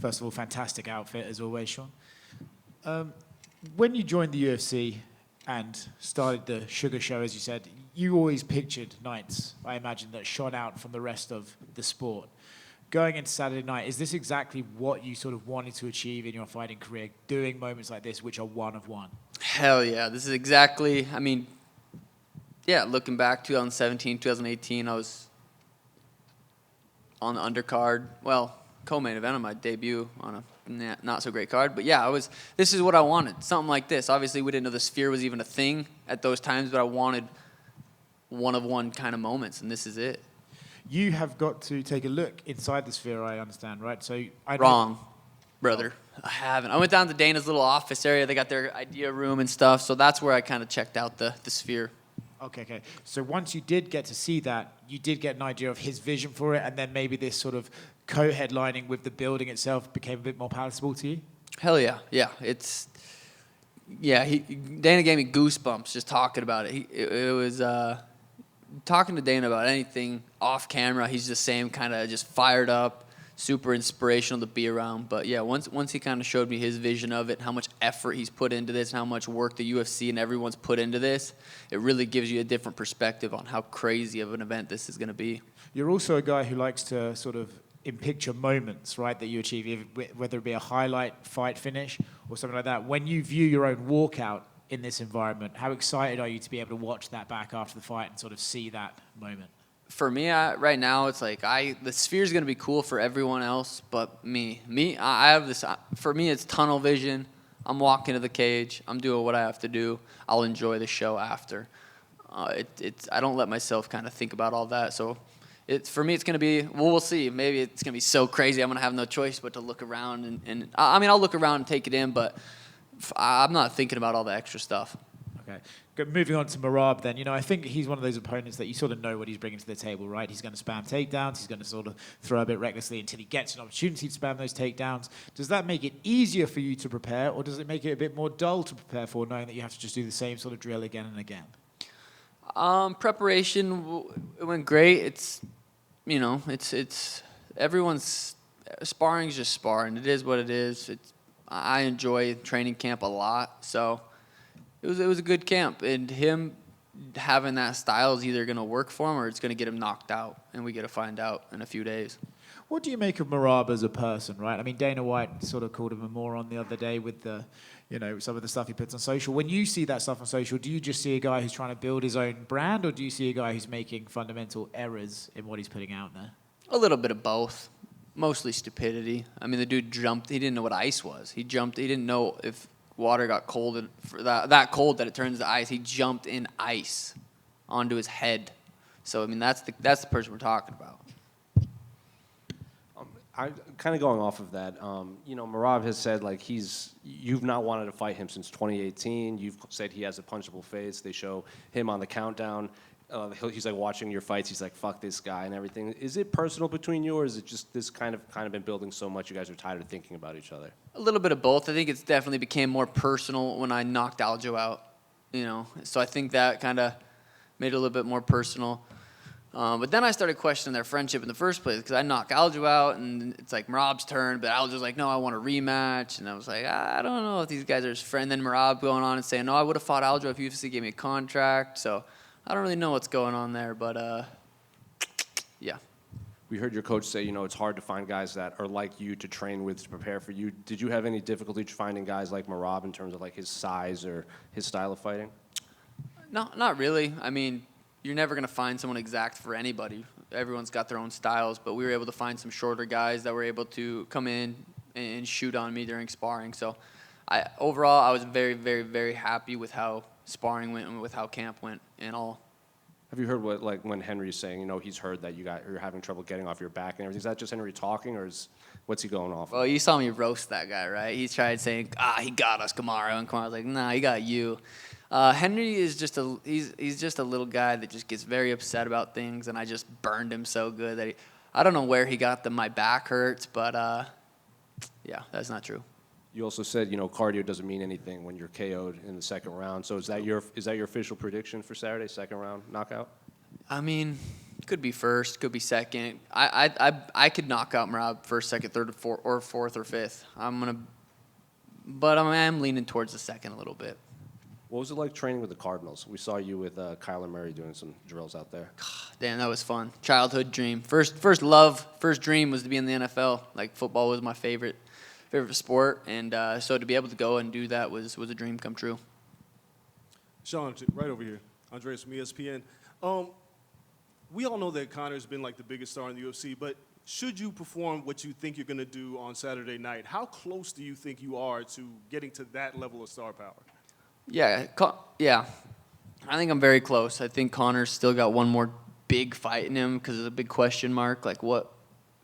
First of all, fantastic outfit as always, Sean. When you joined the UFC and started the Sugar Show, as you said, you always pictured nights, I imagine, that shone out from the rest of the sport. Going into Saturday night, is this exactly what you sort of wanted to achieve in your fighting career, doing moments like this, which are one of one? Hell yeah. This is exactly, I mean, yeah, looking back, 2017, 2018, I was on the undercard. Well, co-main event on my debut on a not so great card. But yeah, this is what I wanted, something like this. Obviously, we didn't know the Sphere was even a thing at those times, but I wanted one-of-one kind of moments, and this is it. You have got to take a look inside the Sphere, I understand, right? So Wrong, brother. I haven't. I went down to Dana's little office area. They got their idea room and stuff, so that's where I kind of checked out the Sphere. Okay. So once you did get to see that, you did get an idea of his vision for it, and then maybe this sort of co-headlining with the building itself became a bit more palatable to you? Hell yeah. Yeah, Dana gave me goosebumps just talking about it. It was talking to Dana about anything off camera. He's the same, kind of just fired up, super inspirational to be around. But yeah, once he kind of showed me his vision of it, how much effort he's put into this, and how much work the UFC and everyone's put into this, it really gives you a different perspective on how crazy of an event this is going to be. You're also a guy who likes to sort of in-picture moments, right, that you achieve, whether it be a highlight fight finish or something like that. When you view your own walkout in this environment, how excited are you to be able to watch that back after the fight and sort of see that moment? For me, right now, it's like the Sphere is going to be cool for everyone else, but me, I have this. For me, it's tunnel vision. I'm walking to the cage. I'm doing what I have to do. I'll enjoy the show after. I don't let myself kind of think about all that. So, for me, it's going to be. Well, we'll see. Maybe it's going to be so crazy. I'm going to have no choice but to look around and I mean, I'll look around and take it in, but I'm not thinking about all the extra stuff. Okay. Moving on to Merab then, I think he's one of those opponents that you sort of know what he's bringing to the table, right? He's going to spam takedowns. He's going to sort of throw a bit recklessly until he gets an opportunity to spam those takedowns. Does that make it easier for you to prepare, or does it make it a bit more dull to prepare for, knowing that you have to just do the same sort of drill again and again? Preparation, it went great. It's everyone's sparring's just sparring. It is what it is. I enjoy training camp a lot, so it was a good camp, and him having that style is either going to work for him or it's going to get him knocked out, and we get to find out in a few days. What do you make of Merab as a person, right? I mean, Dana White sort of called him a moron the other day with some of the stuff he puts on social. When you see that stuff on social, do you just see a guy who's trying to build his own brand, or do you see a guy who's making fundamental errors in what he's putting out there? A little bit of both. Mostly stupidity. I mean, the dude jumped. He didn't know what ice was. He jumped. He didn't know if water got cold that cold that it turns to ice. He jumped in ice onto his head. So I mean, that's the person we're talking about. I kind of going off of that. Merab has said you've not wanted to fight him since 2018. You've said he has a punchable face. They show him on the countdown. He's like watching your fights. He's like, fuck this guy and everything. Is it personal between you, or is it just this kind of been building so much you guys are tired of thinking about each other? A little bit of both. I think it's definitely became more personal when I knocked Aljo out. So I think that kind of made it a little bit more personal. But then I started questioning their friendship in the first place, because I knocked Aljo out, and it's like Merab's turn, but Aljo's like, no, I want a rematch. And I was like, I don't know if these guys are his friend. Then Merab going on and saying, no, I would have fought Aljo if UFC gave me a contract. So I don't really know what's going on there, but yeah. We heard your coach say, it's hard to find guys that are like you to train with, to prepare for you. Did you have any difficulty finding guys like Merab in terms of his size or his style of fighting? No, not really. I mean, you're never going to find someone exact for anybody. Everyone's got their own styles, but we were able to find some shorter guys that were able to come in and shoot on me during sparring. So overall, I was very, very, very happy with how sparring went and with how camp went and all. Have you heard what, when Henry's saying, he's heard that you're having trouble getting off your back and everything? Is that just Henry talking, or what's he going off? Well, you saw me roast that guy, right? He tried saying, he got us, Kamaru, and Kamaru was like, nah, he got you. Henry is just he's just a little guy that just gets very upset about things, and I just burned him so good that I don't know where he got my back hurts, but yeah, that's not true. You also said, cardio doesn't mean anything when you're KO'd in the second round. So is that your official prediction for Saturday, second round knockout? I mean, Could be first, could be second. I could knock out Merab first, second, third, or fourth or fifth. But I am leaning towards the second a little bit. What was it like training with the Cardinals? We saw you with Kyler Murray doing some drills out there. Damn, that was fun. Childhood dream. First love, first dream was to be in the NFL. Like, football was my favorite sport, and so to be able to go and do that was a dream come true. Sean, right over here. Andreas from ESPN. We all know that Conor's been like the biggest star in the UFC, but should you perform what you think you're going to do on Saturday night, how close do you think you are to getting to that level of star power? Yeah. I think I'm very close. I think Conor's still got one more big fight in him because there's a big question mark. Like, what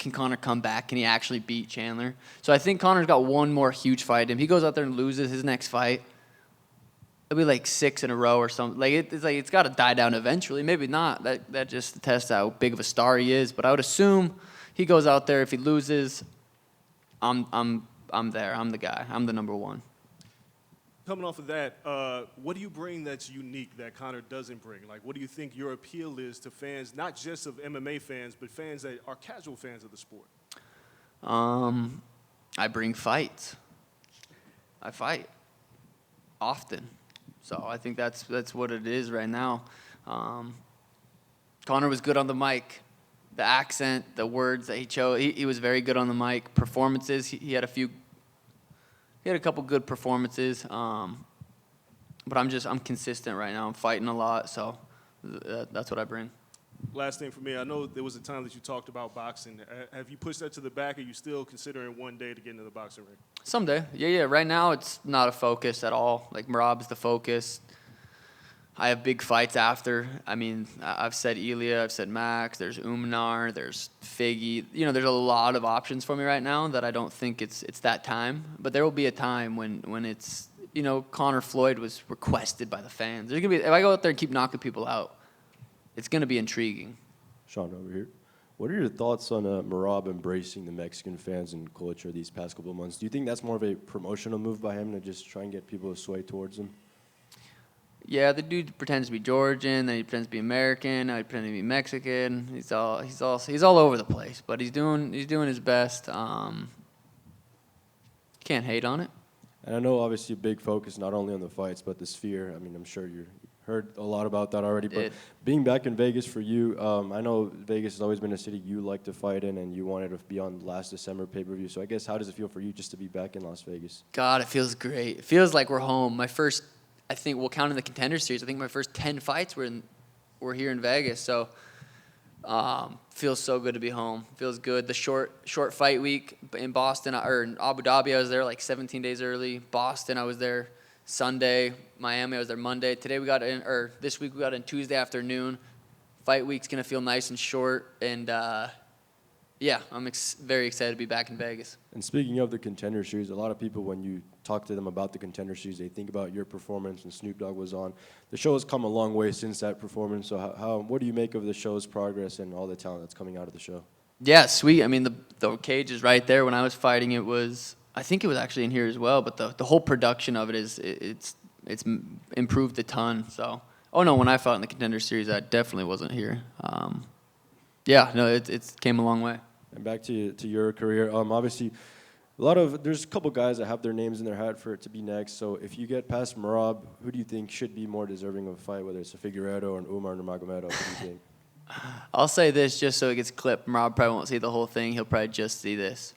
can Conor come back? Can he actually beat Chandler? So I think Conor's got one more huge fight in him. He goes out there and loses his next fight, it'll be like 6 in a row or something. It's got to die down eventually. Maybe not. That just tests how big of a star he is. But I would assume he goes out there. If he loses, I'm there. I'm the guy. I'm the number one. Coming off of that, what do you bring that's unique that Conor doesn't bring? Like, what do you think your appeal is to fans, not just of MMA fans, but fans that are casual fans of the sport? I bring fights. I fight often. So I think that's what it is right now. Conor was good on the mic. The accent, the words that he chose, he was very good on the mic. Performances, he had a couple good performances. But I'm consistent right now. I'm fighting a lot, so that's what I bring. Last thing for me, I know there was a time that you talked about boxing. Have you pushed that to the back? Are you still considering one day to get into the boxing ring? Someday. Yeah. Right now, it's not a focus at all. Like, Merab's the focus. I have big fights after. I mean, I've said Ilia, I've said Max, there's Umar, there's Figgy. There's a lot of options for me right now that I don't think it's that time. But there will be a time when it's, Conor Floyd was requested by the fans. There's gonna be, if I go out there and keep knocking people out, it's going to be intriguing. Sean, over here. What are your thoughts on Merab embracing the Mexican fans and culture these past couple of months? Do you think that's more of a promotional move by him to just try and get people to sway towards him? Yeah, the dude pretends to be Georgian, then he pretends to be American, now he pretends to be Mexican. He's all over the place, but he's doing his best. Can't hate on it. And I know obviously a big focus not only on the fights but the Sphere. I mean, I'm sure you heard a lot about that already. But being back in Vegas for you, I know Vegas has always been a city you like to fight in, and you wanted to be on last December pay-per-view. So I guess how does it feel for you just to be back in Las Vegas? God, it feels great. It feels like we're home. My first, I think, we'll count in the Contender Series, I think my first 10 fights were here in Vegas. So feels so good to be home. Feels good. The short fight week in Boston, or in Abu Dhabi, I was there like 17 days early. Boston, I was there Sunday. Miami, I was there Monday. This week we got in Tuesday afternoon. Fight week's gonna feel nice and short, and I'm very excited to be back in Vegas. And speaking of the Contender Series, a lot of people, when you talk to them about the Contender Series, they think about your performance when Snoop Dogg was on. The show has come a long way since that performance. So what do you make of the show's progress and all the talent that's coming out of the show? Yeah, sweet. I mean, the cage is right there. When I was fighting, I think it was actually in here as well, but the whole production of it it's improved a ton. So, when I fought in the Contender Series, I definitely wasn't here. It came a long way. And back to your career, obviously, there's a couple guys that have their names in their hat for it to be next. So if you get past Merab, who do you think should be more deserving of a fight, whether it's a Figueiredo or an Umar Numargomedov? What do you think? I'll say this just so it gets clipped. Merab probably won't see the whole thing. He'll probably just see this.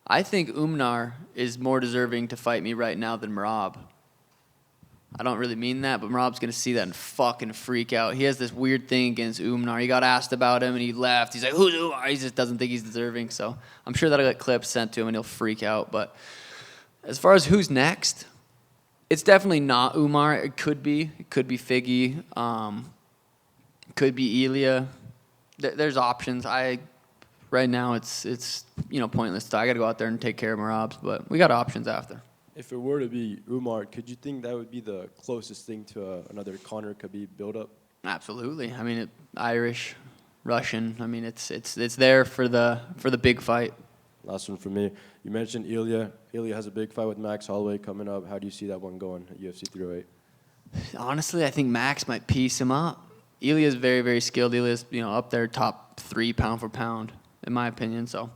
I think Umar is more deserving to fight me right now than Merab. I don't really mean that, but Merab's going to see that and fucking freak out. He has this weird thing against Umar. He got asked about him, and he left. He's like, who's Umar? He just doesn't think he's deserving. So I'm sure that'll get clips sent to him, and he'll freak out. But as far as who's next, it's definitely not Umar. It could be. It could be Figgy. Could be Ilia. There's options. Right now, it's pointless. I got to go out there and take care of Merab's, but we got options after. If it were to be Umar, could you think that would be the closest thing to another Conor Khabib build-up? Absolutely. I mean, Irish, Russian. I mean, it's there for the big fight. Last one for me. You mentioned Ilia. Ilia has a big fight with Max Holloway coming up. How do you see that one going at UFC 308? Honestly, I think Max might piece him up. Ilia is very, very skilled. Ilia is, up there top 3 pound for pound, in my opinion. So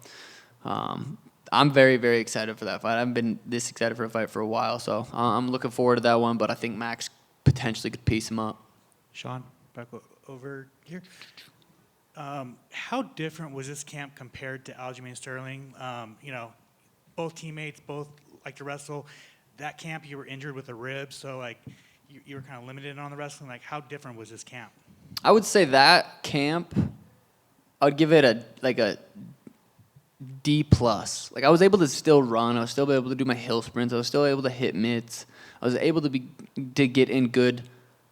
I'm very, very excited for that fight. I haven't been this excited for a fight for a while, so I'm looking forward to that one. But I think Max potentially could piece him up. Sean, back over here. How different was this camp compared to Aljamain Sterling? Both teammates, both like to wrestle. That camp, you were injured with a rib, so like you were kind of limited on the wrestling. Like, how different was this camp? I would say that camp, I would give it a D plus. Like, I was able to still run. I was still able to do my hill sprints. I was still able to hit mitts. I was able to get in good,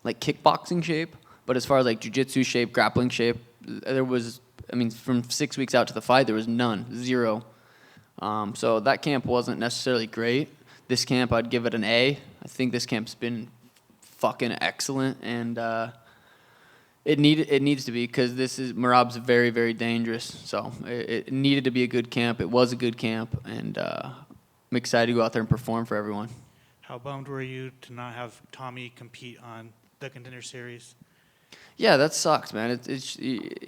like, kickboxing shape. But as far as like jiu-jitsu shape, grappling shape, there was, from 6 weeks out to the fight, there was none, 0. So that camp wasn't necessarily great. This camp, I'd give it an A. I think this camp's been fucking excellent, and it needs to be, because Merab's very, very dangerous. So it needed to be a good camp. It was a good camp, and I'm excited to go out there and perform for everyone. How bummed were you to not have Tommy compete on the Contender Series? Yeah, that sucks, man.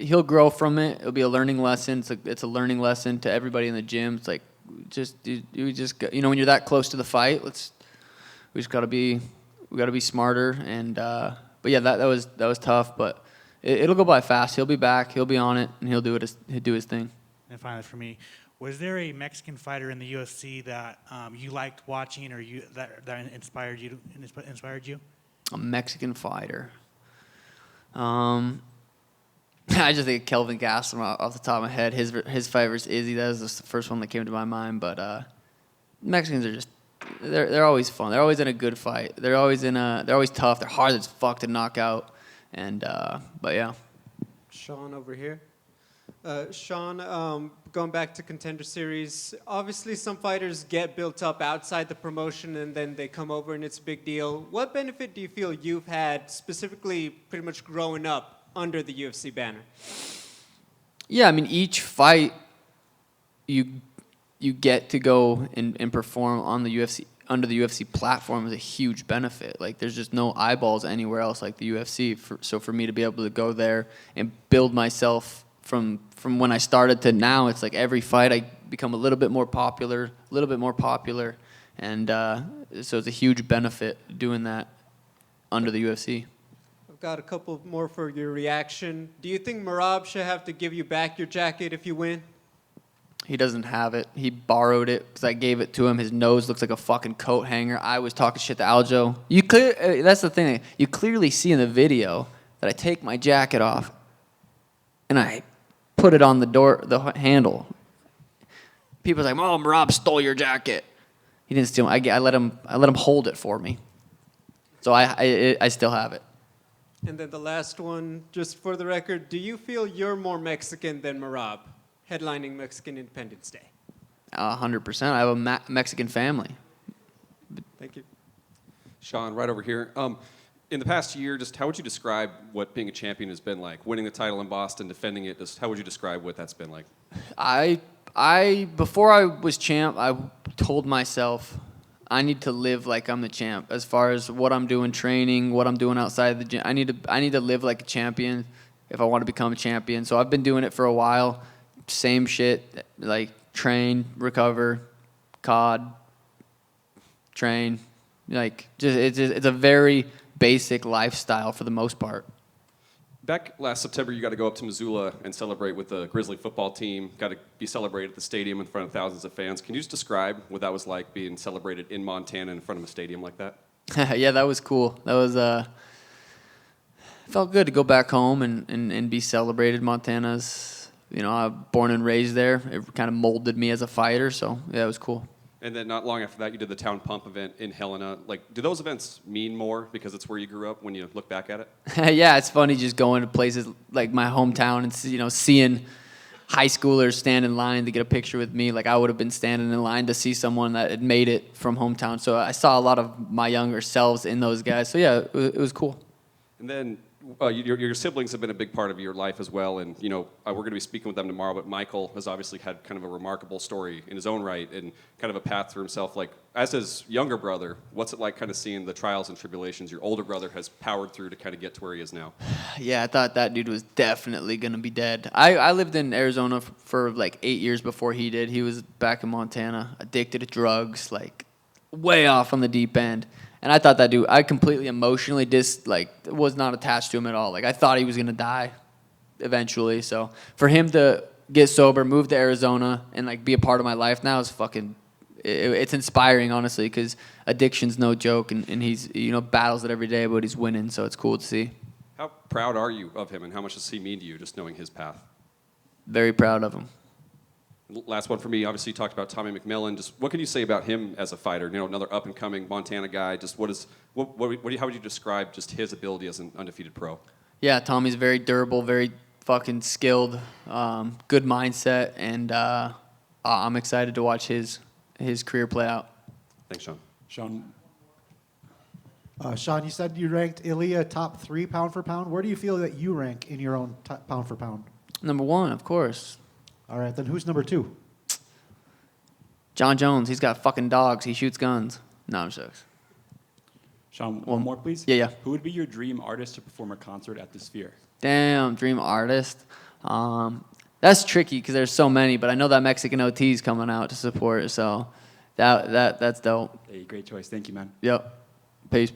He'll grow from it. It'll be a learning lesson. It's a learning lesson to everybody in the gym. It's like, when you're that close to the fight, we got to be smarter. And but yeah, that was tough. But it'll go by fast. He'll be back. He'll be on it, and he'll do his thing. And finally, for me, was there a Mexican fighter in the UFC that you liked watching, or that inspired you? A Mexican fighter. I just think of Kelvin Gastelum off the top of my head. His fight versus Izzy, that was the first one that came to my mind. But Mexicans are just they're always fun. They're always in a good fight. They're always tough. They're hard as fuck to knock out. And but yeah. Sean over here. Sean, going back to Contender Series, obviously some fighters get built up outside the promotion and then they come over and it's a big deal. What benefit do you feel you've had specifically pretty much growing up under the UFC banner? Yeah, each fight you get to go and perform on the UFC, under the UFC platform, is a huge benefit. Like, there's just no eyeballs anywhere else like the UFC. So for me to be able to go there and build myself from when I started to now, it's like every fight I become a little bit more popular, and so it's a huge benefit doing that under the UFC. I've got a couple more for your reaction. Do you think Merab should have to give you back your jacket if you win? He doesn't have it. He borrowed it because I gave it to him. His nose looks like a fucking coat hanger. I was talking shit to Aljo. That's the thing. You clearly see in the video that I take my jacket off and I put it on the handle. People's like, "Oh, Merab stole your jacket." He didn't steal it. I let him hold it for me. So I still have it. And then the last one, just for the record, do you feel you're more Mexican than Merab, headlining Mexican Independence Day? 100%. I have a Mexican family. Thank you. Sean, right over here. In the past year, just how would you describe what being a champion has been like? Winning the title in Boston, defending it, just how would you describe what that's been like? Before I was champ, I told myself I need to live like I'm the champ. As far as what I'm doing, training, what I'm doing outside the gym, I need to live like a champion if I want to become a champion. So I've been doing it for a while. Same shit, like train, recover, COD, train. Like it's a very basic lifestyle for the most part. Back last September, you got to go up to Missoula and celebrate with the Grizzly football team. Got to be celebrated at the stadium in front of thousands of fans. Can you just describe what that was like, being celebrated in Montana in front of a stadium like that? Yeah, that was cool. That was felt good to go back home and be celebrated. Montana's, I'm born and raised there. It kind of molded me as a fighter, so yeah, it was cool. And then not long after that, you did the Town Pump event in Helena. Like, do those events mean more because it's where you grew up when you look back at it? Yeah, it's funny just going to places like my hometown and seeing high schoolers stand in line to get a picture with me. Like, I would have been standing in line to see someone that had made it from hometown. So I saw a lot of my younger selves in those guys. So yeah, it was cool. And then your siblings have been a big part of your life as well, and we're going to be speaking with them tomorrow. But Michael has obviously had kind of a remarkable story in his own right, and kind of a path through himself. Like, as his younger brother, what's it like kind of seeing the trials and tribulations your older brother has powered through to kind of get to where he is now? Yeah, I thought that dude was definitely going to be dead. I lived in Arizona for like 8 years before he did. He was back in Montana, addicted to drugs, like way off on the deep end. And I thought that dude, I completely emotionally was not attached to him at all. Like, I thought he was going to die eventually. So for him to get sober, move to Arizona, and like be a part of my life now is it's inspiring, honestly, because addiction's no joke, and he's, battles it every day, but he's winning, so it's cool to see. How proud are you of him, and how much does he mean to you, just knowing his path? Very proud of him. Last one for me. Obviously, you talked about Tommy McMillan. Just what can you say about him as a fighter? Another up-and-coming Montana guy. Just how would you describe just his ability as an undefeated pro? Yeah, Tommy's very durable, very fucking skilled, good mindset, and I'm excited to watch his career play out. Thanks, Sean. Sean, Sean, you said you ranked Ilia top 3 pound for pound. Where do you feel that you rank in your own pound for pound? Number 1, of course. All right, then who's number 2? John Jones. He's got fucking dogs. He shoots guns. No, I'm joking. Sean, one more, please. Yeah. Who would be your dream artist to perform a concert at the Sphere? Damn, dream artist. That's tricky because there's so many, but I know that Mexican OT is coming out to support, so that's dope. Hey, great choice. Thank you, man. Yep. Peace.